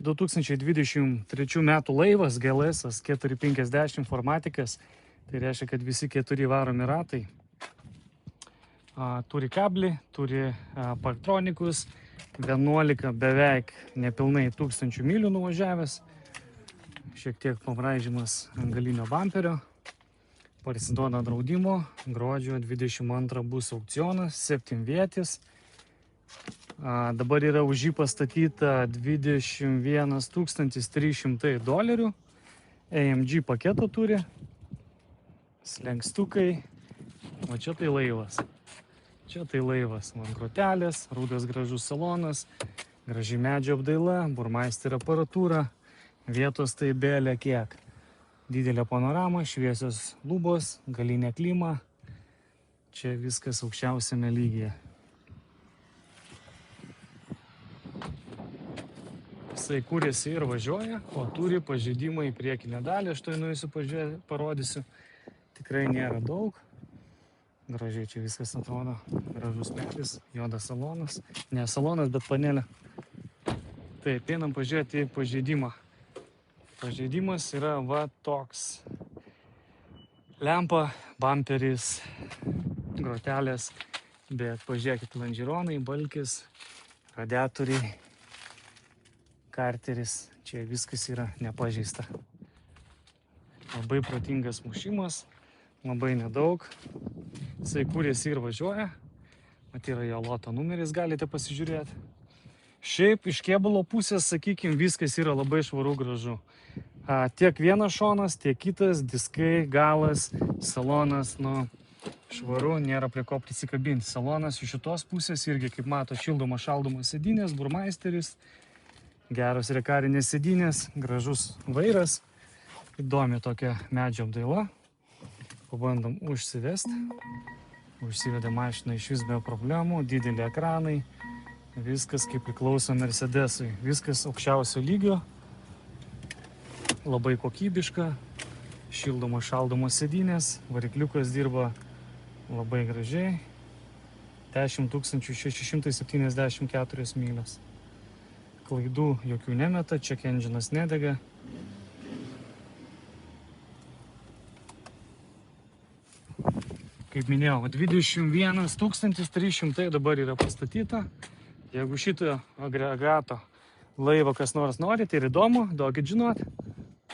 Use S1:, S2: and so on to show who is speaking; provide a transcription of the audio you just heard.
S1: 2023 metų laivas GLS 450 formatikas. Tai reiškia, kad visi 4 varomi ratai. Turi kablį, turi parktronikus, 11 beveik nepilnai 1000 mylių nuvažiavęs. Šiek tiek pabraižymas ant galinio bamperio. Parsiduoda draudimo, gruodžio 22 bus aukcionas, 7vietis. Dabar yra už jį pastatyta $21 300. AMG paketą turi, slenkstukai, o čia tai laivas. Čia tai laivas, man grotelės, rudas gražus salonas, graži medžio apdaila, burmeisterio aparatūra, vietos tai belė kiek. Didelė panorama, šviesios lubos, galinė klima, čia viskas aukščiausiame lygyje. Jisai kūrėsi ir važiuoja, o turi pažeidimą į priekinę dalį, aš to nuėsiu parodysiu. Tikrai nėra daug. Gražiai čia viskas atrodo, gražus medis, juodas salonas. Ne salonas, bet panelė. Taip, einam pažiūrėti pažeidimą. Pažeidimas yra va toks. Lempa, bamperis, grotelės, bet pažiūrėkit lonžironai, balkis, radiatoriai, karteris. Čia viskas yra nepažeista. Labai protingas mušimas, labai nedaug. Jisai kūrėsi ir važiuoja. Mat yra jo loto numeris, galite pasižiūrėti. Šiaip iš kėbulo pusės, sakykime, viskas yra labai švaru, gražu. Tiek vienas šonas, tiek kitas, diskai, galas, salonas, švaru, nėra prie ko prisikabinti. Salonas iš šitos pusės irgi, kaip mato, šildomas, šaldomas sėdynės, burmeisteris, geros rekarinės sėdynės, gražus vairas, įdomi tokia medžio apdaila. Pabandom užsivesti. Užsivedė mašiną iš vis be problemų, dideli ekranai, viskas kaip priklauso Mercedesui, viskas aukščiausio lygio, labai kokybiška, šildomos, šaldomos sėdynės, varikliukas dirba labai gražiai, 10 674 mylios. Klaidų jokių nemeta, check engine'as nedega. Kaip minėjau, 21 300 dabar yra pastatyta. Jeigu šito agregato laivo kas nors nori, tai ir įdomu, duokit žinot.